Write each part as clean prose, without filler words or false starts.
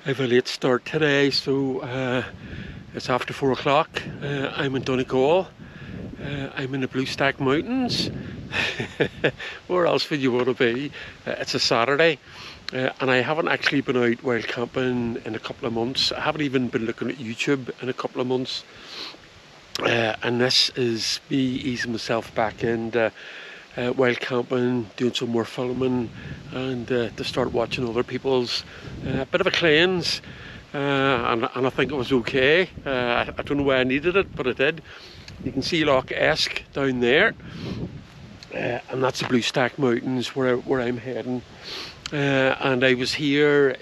have a late start today, so it's after 4 o'clock. I'm in Donegal. I'm in the Bluestack Mountains. Where else would you want to be? It's a Saturday, and I haven't actually been out wild camping in a couple of months. I haven't even been looking at YouTube in a couple of months. And this is me easing myself back into wild camping, doing some more filming, and to start watching other people's bit of a cleanse, and I think it was okay. I don't know why I needed it, but I did. You can see Lough Eske down there, and that's the Bluestack Mountains where I'm heading. And I was here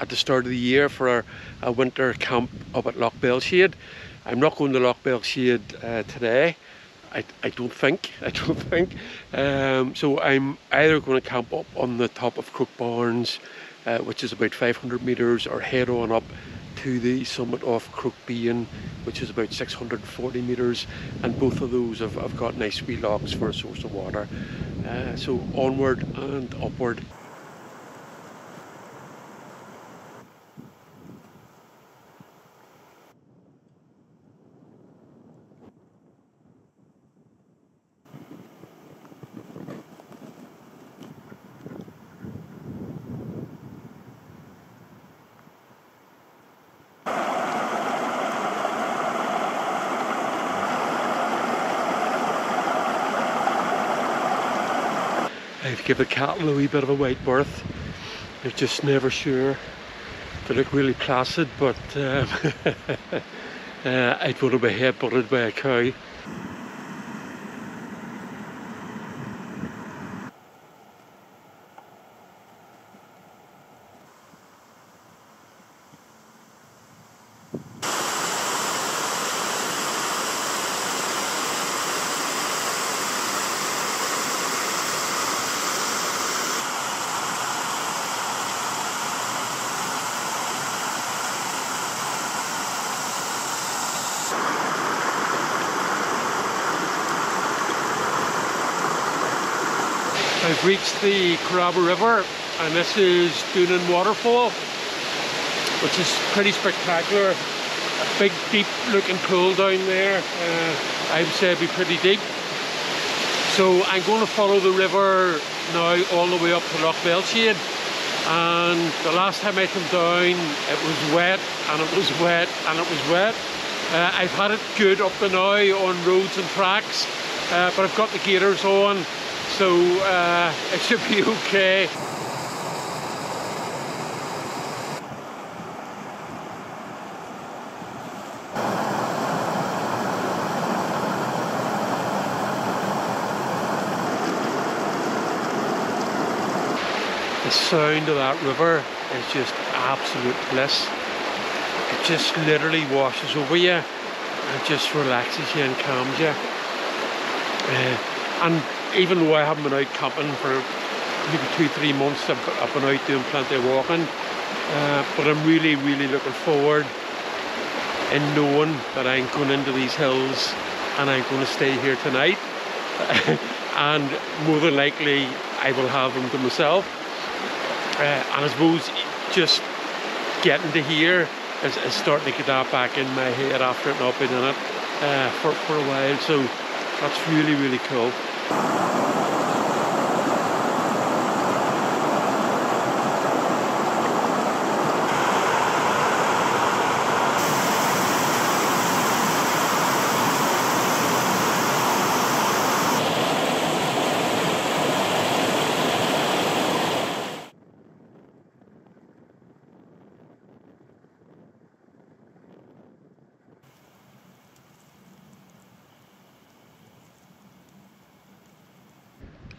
at the start of the year for a winter camp up at Lough Belshade. I'm not going to Lough Belshade today. I don't think. So I'm either going to camp up on the top of Croaghbarnes, which is about 500 metres, or head on up to the summit of Croaghbane, which is about 640 metres, and both of those have got nice wee loughs for a source of water. So onward and upward. I've given the cattle a wee bit of a wide berth. They're just never sure. They look really placid, but I'd want to be head-butted by a cow. I've reached the Corabber River, and this is Donegal waterfall, which is pretty spectacular. A big, deep looking pool down there. I would say it'd be pretty deep. So I'm going to follow the river now all the way up to Lough Belshade. And the last time I came down, it was wet, and it was wet, and it was wet. I've had it good up to now on roads and tracks, but I've got the gaiters on, so it should be okay. The sound of that river is just absolute bliss. It just literally washes over you and just relaxes you and calms you. And even though I haven't been out camping for maybe 2-3 months, I've been out doing plenty of walking. But I'm really looking forward in knowing that I'm going into these hills and I'm going to stay here tonight. And more than likely I will have them to myself. And I suppose just getting to here is starting to get that back in my head after not being in it for a while. So that's really cool.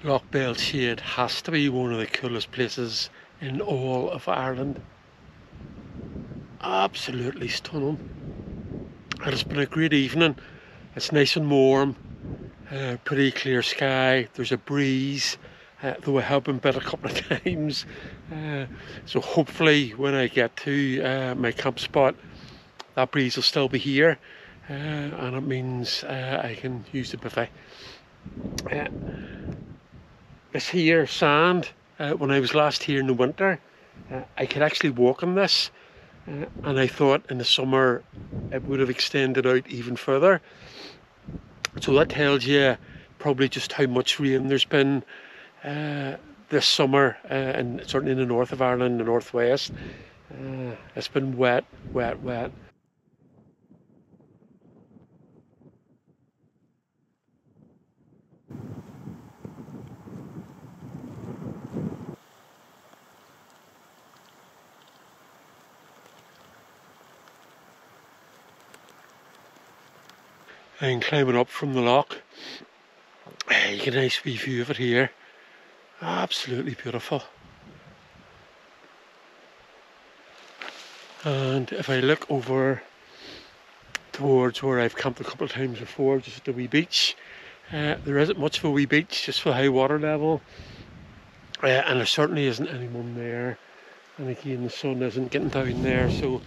Lough Belshade has to be one of the coolest places in all of Ireland. Absolutely stunning. And it's been a great evening. It's nice and warm, pretty clear sky. There's a breeze, though I have been bit a couple of times. So hopefully when I get to my camp spot, that breeze will still be here, and it means I can use the buffet. This here sand, when I was last here in the winter, I could actually walk on this, and I thought in the summer it would have extended out even further. So that tells you probably just how much rain there's been this summer, and certainly in the north of Ireland, the northwest. It's been wet, wet, wet. And climbing up from the lough, you get a nice wee view of it here. Absolutely beautiful. And if I look over towards where I've camped a couple of times before, just at the wee beach, there isn't much of a wee beach, just for high water level, and there certainly isn't anyone there. And again, the sun isn't getting down there, so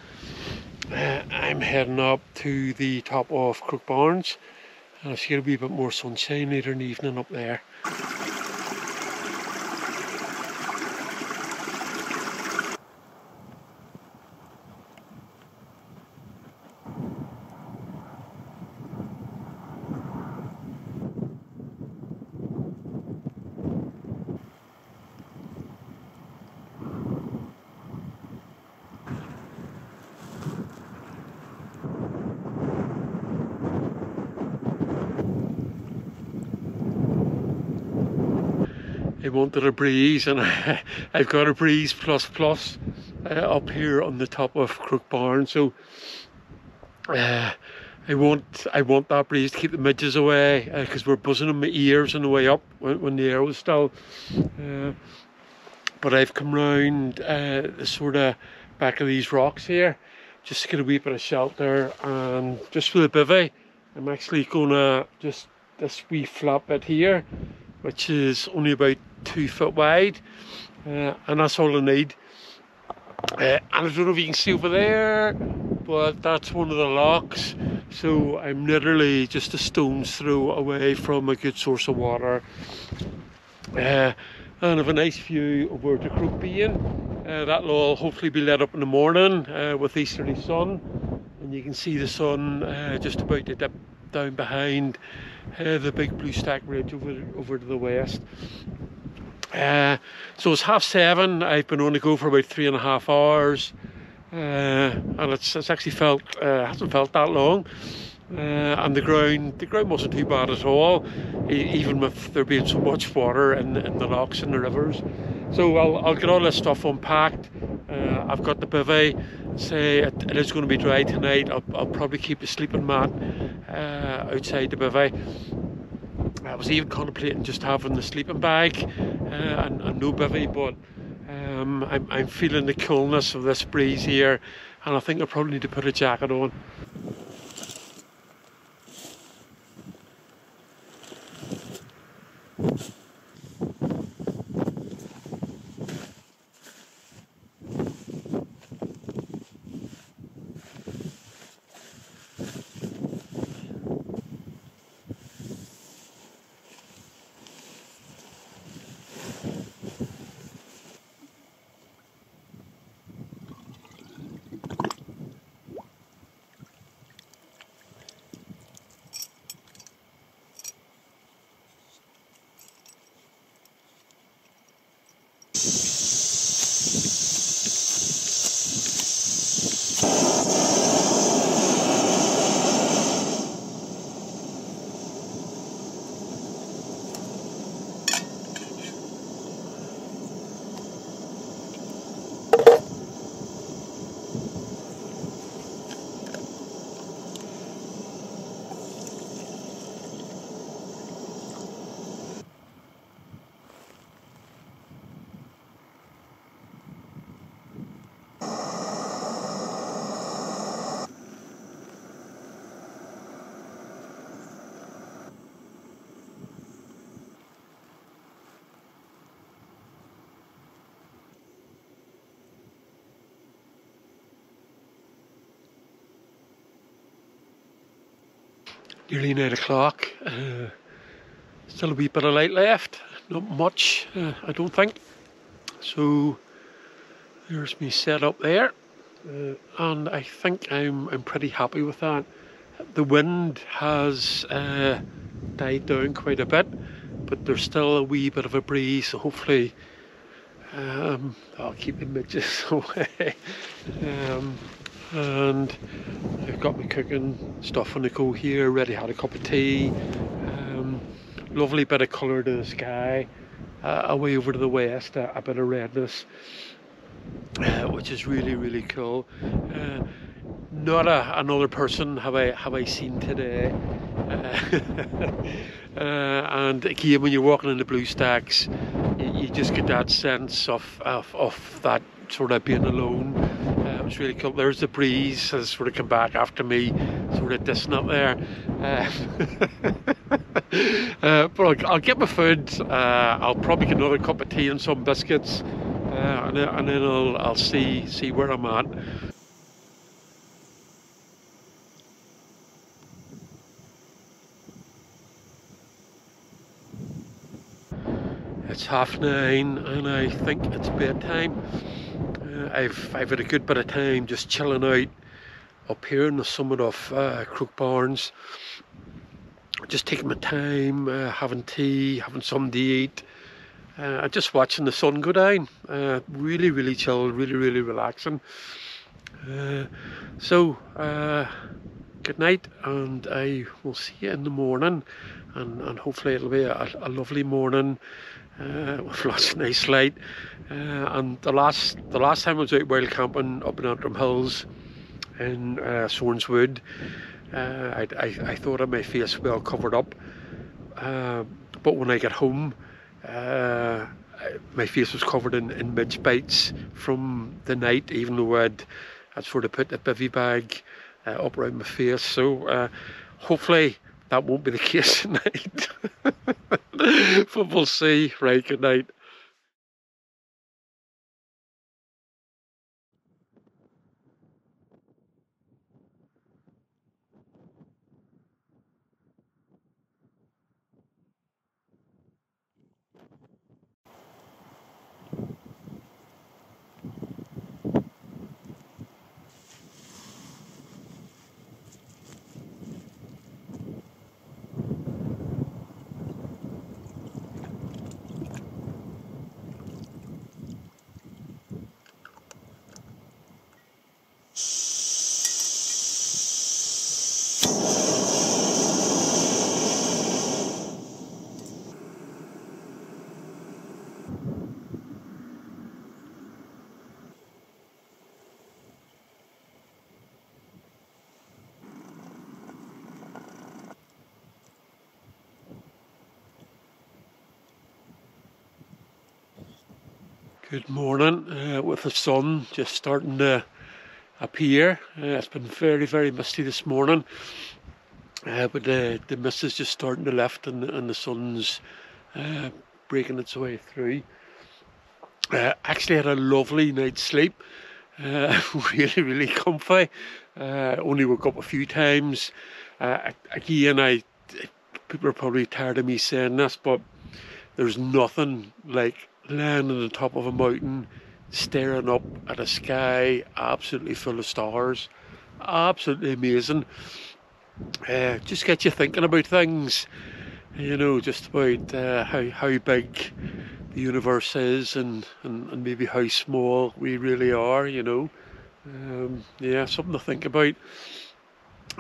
I'm heading up to the top of Croaghbarnes, and I'll see a wee bit more sunshine later in the evening up there. I wanted a breeze, and I've got a breeze plus up here on the top of Croaghbarnes. So I want that breeze to keep the midges away, because we're buzzing in my ears on the way up when the air was still. But I've come round the sort of back of these rocks here just to get a wee bit of shelter, and just for the bivy I'm actually gonna just this wee flat bit here, which is only about 2 foot wide, and that's all I need. And I don't know if you can see over there, but that's one of the loughs. So I'm literally just a stone's throw away from a good source of water. And I have a nice view over to Croaghbane. That'll all hopefully be lit up in the morning with easterly sun. And you can see the sun just about to dip down behind the big Bluestack Ridge over to the west. So it's 7:30. I've been on the go for about 3.5 hours, and it's actually hasn't felt that long. And the ground wasn't too bad at all, even with there being so much water in the loughs and the rivers. So I'll get all this stuff unpacked. I've got the bivy. Say it is going to be dry tonight. I'll probably keep the sleeping mat outside the bivy. I was even contemplating just having the sleeping bag and no bivy, but I'm feeling the coolness of this breeze here, and I think I probably need to put a jacket on. Nearly 9 o'clock. Still a wee bit of light left. Not much, I don't think. So there's me set up there. and I think I'm pretty happy with that. The wind has died down quite a bit, but there's still a wee bit of a breeze, so hopefully I'll keep the midges away. And I've got my cooking stuff on the go here, ready, had a cup of tea. Lovely bit of colour to the sky. Away over to the west, a bit of redness, which is really, really cool. Not another person have I seen today. And again, when you're walking in the Bluestacks, you just get that sense of that sort of being alone. It was really cool. There's the breeze has sort of come back after me, sort of dissing up there. But I'll get my food. I'll probably get another cup of tea and some biscuits, and then I'll see where I'm at. It's 9:30 and I think it's bedtime. I've had a good bit of time just chilling out up here on the summit of Croaghbarnes. Just taking my time, having tea, having something to eat, just watching the sun go down. Really, really chill, really, really relaxing. So good night, and I will see you in the morning, and hopefully it'll be a lovely morning with lots of nice light. And the last time I was out wild camping up in Antrim Hills in Sorns Wood, I thought of my face well covered up, but when I got home, my face was covered in midge bites from the night, even though I'd sort of put the bivy bag up around my face. So hopefully that won't be the case tonight. But we'll see. Right, good night. Good morning, with the sun just starting to appear. It's been very, very misty this morning, but the mist is just starting to lift, and the sun's breaking its way through. Actually had a lovely night's sleep, really, really comfy. Only woke up a few times. Again, people are probably tired of me saying this, but there's nothing like lying on the top of a mountain, staring up at a sky absolutely full of stars. Absolutely amazing. Just get you thinking about things, you know, just about how big the universe is, and maybe how small we really are, you know. Yeah, something to think about.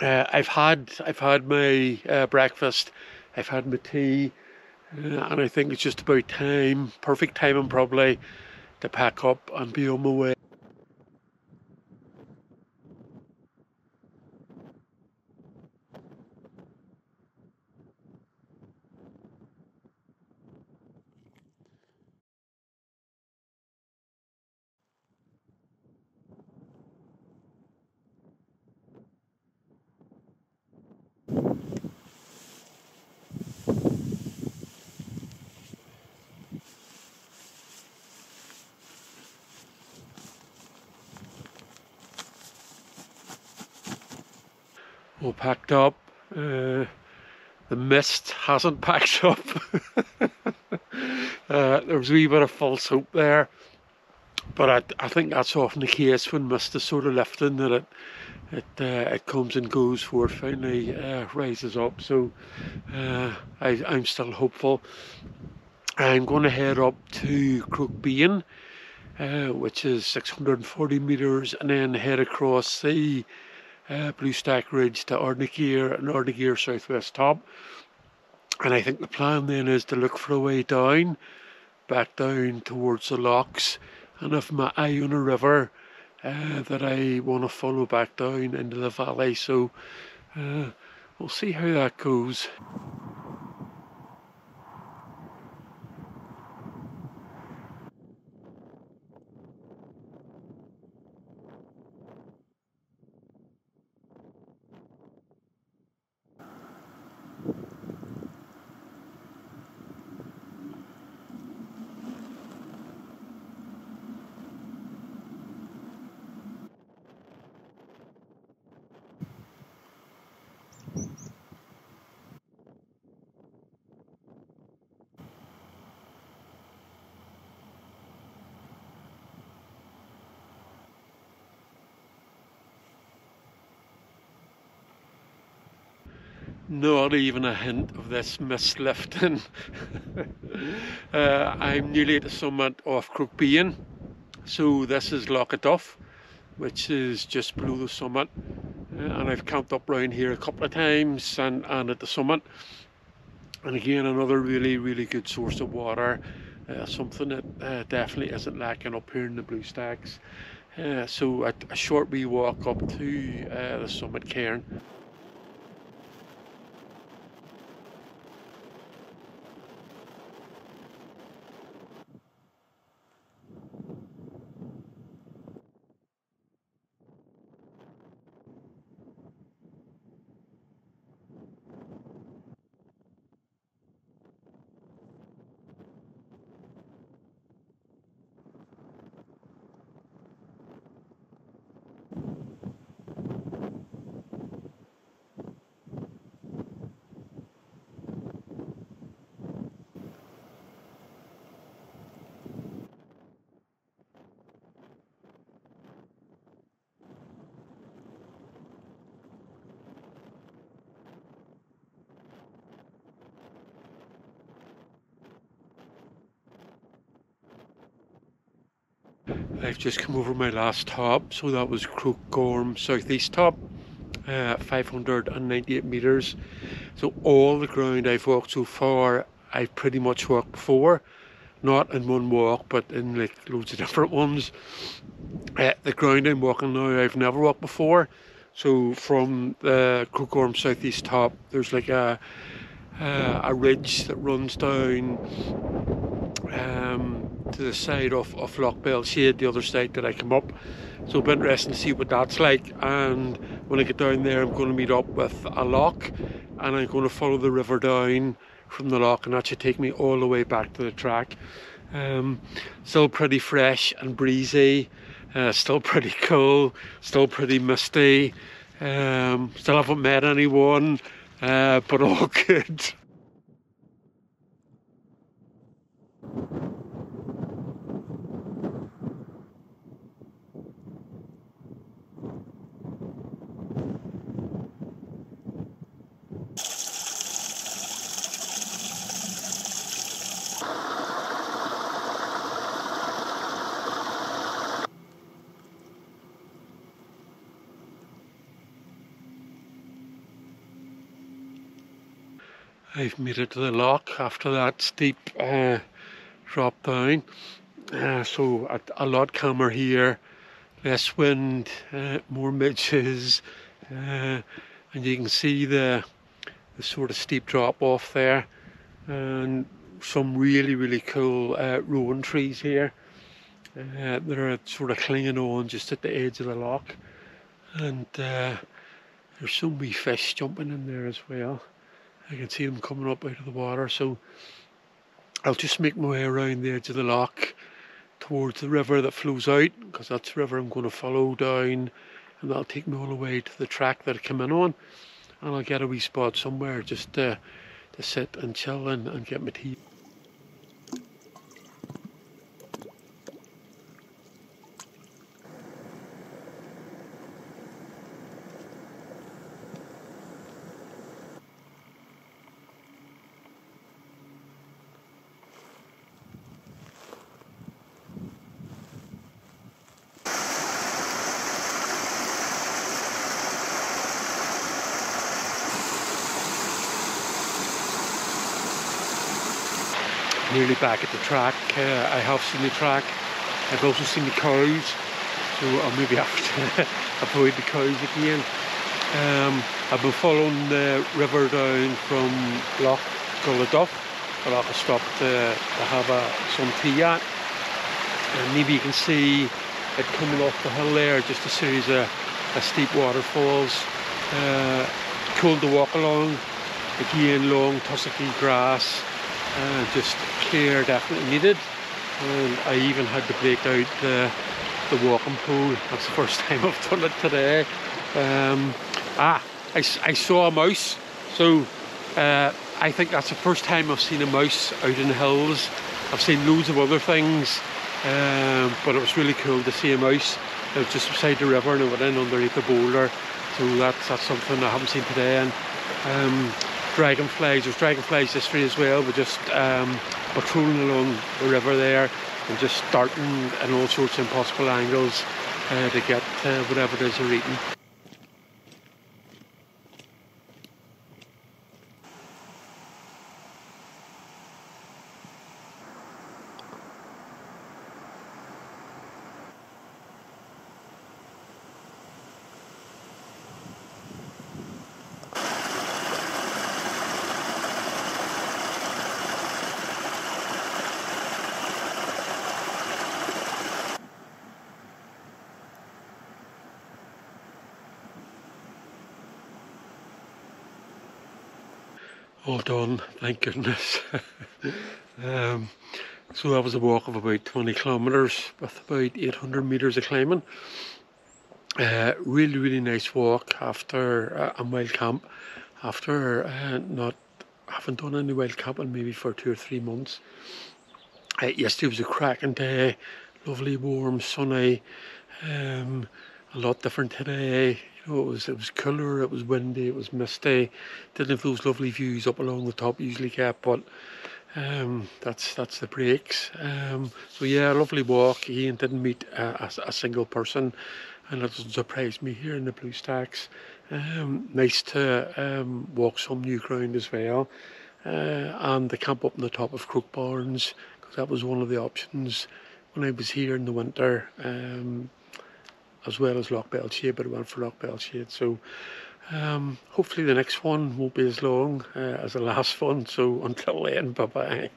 I've had my breakfast, I've had my tea, and I think it's just about time, perfect timing probably, to pack up and be on my way. All packed up. The mist hasn't packed up. There was a wee bit of false hope there, But I think that's often the case when mist is sort of lifting, that it comes and goes before it finally rises up. So I'm still hopeful. I'm going to head up to Croaghbane, which is 640 metres, and then head across the Bluestack Ridge to Ardnageer and Ardnageer southwest top. And I think the plan then is to look for a way down, back down towards the loughs, and I've my eye on a river that I want to follow back down into the valley. So we'll see how that goes. Not even a hint of this mist lifting. I'm nearly at the summit of Croaghbane. So this is Lough Gulladuff, which is just below the summit. And I've camped up around here a couple of times and at the summit. And again, another really good source of water. Something that definitely isn't lacking up here in the Bluestacks. So a short wee walk up to the summit cairn. I've just come over my last top, so that was Croaghgorm southeast top, 598 metres. So all the ground I've walked so far, I've pretty much walked before, not in one walk, but in like loads of different ones. The ground I'm walking now, I've never walked before. So from the Croaghgorm southeast top, there's like a ridge that runs down to the side of Lough Belshade, the other side that I come up. So it'll be interesting to see what that's like. And when I get down there, I'm going to meet up with a lough, and I'm going to follow the river down from the lough, and that should take me all the way back to the track. Still pretty fresh and breezy, still pretty cool, still pretty misty. Still haven't met anyone, but all good. I've made it to the lough after that steep drop down. So a lot calmer here, less wind, more midges, and you can see the sort of steep drop off there, and some really cool rowan trees here that are sort of clinging on just at the edge of the lough, and there's some wee fish jumping in there as well. I can see them coming up out of the water, so I'll just make my way around the edge of the lough towards the river that flows out, because that's the river I'm going to follow down, and that'll take me all the way to the track that I come in on, and I'll get a wee spot somewhere just to sit and chill and get my tea. nearly back at the track. I have seen the track. I've also seen the cows, so I'll maybe have to avoid the cows again. I've been following the river down from Lough Gulladuff, but I'll stop to have some tea at. And maybe you can see it coming off the hill there, just a series of steep waterfalls. Cool to walk along. Again, long tussocky grass, just clear, definitely needed. And I even had to break out the walking pole. That's the first time I've done it today. I saw a mouse, so I think that's the first time I've seen a mouse out in the hills. I've seen loads of other things, but it was really cool to see a mouse. It was just beside the river and it went in underneath the boulder, so that's something I haven't seen today. And dragonflies, there's dragonflies this way as well, but just patrolling along the river there and just starting in all sorts of impossible angles to get whatever it is they're eating. All done, thank goodness. So that was a walk of about 20 kilometres with about 800 metres of climbing. Really nice walk after a wild camp, after not having done any wild camping maybe for 2 or 3 months. Yesterday was a cracking day, lovely, warm, sunny, a lot different today. You know, it was cooler, it was windy, it was misty. Didn't have those lovely views up along the top usually get, but that's the breaks. So yeah, lovely walk. Ian didn't meet a single person, and it surprised me here in the Bluestacks. Nice to walk some new ground as well, and the camp up on the top of Croaghbarnes, because that was one of the options when I was here in the winter, as well as Lough Belshade, but I went for Lough Belshade. So hopefully the next one won't be as long as the last one. So until then, bye bye.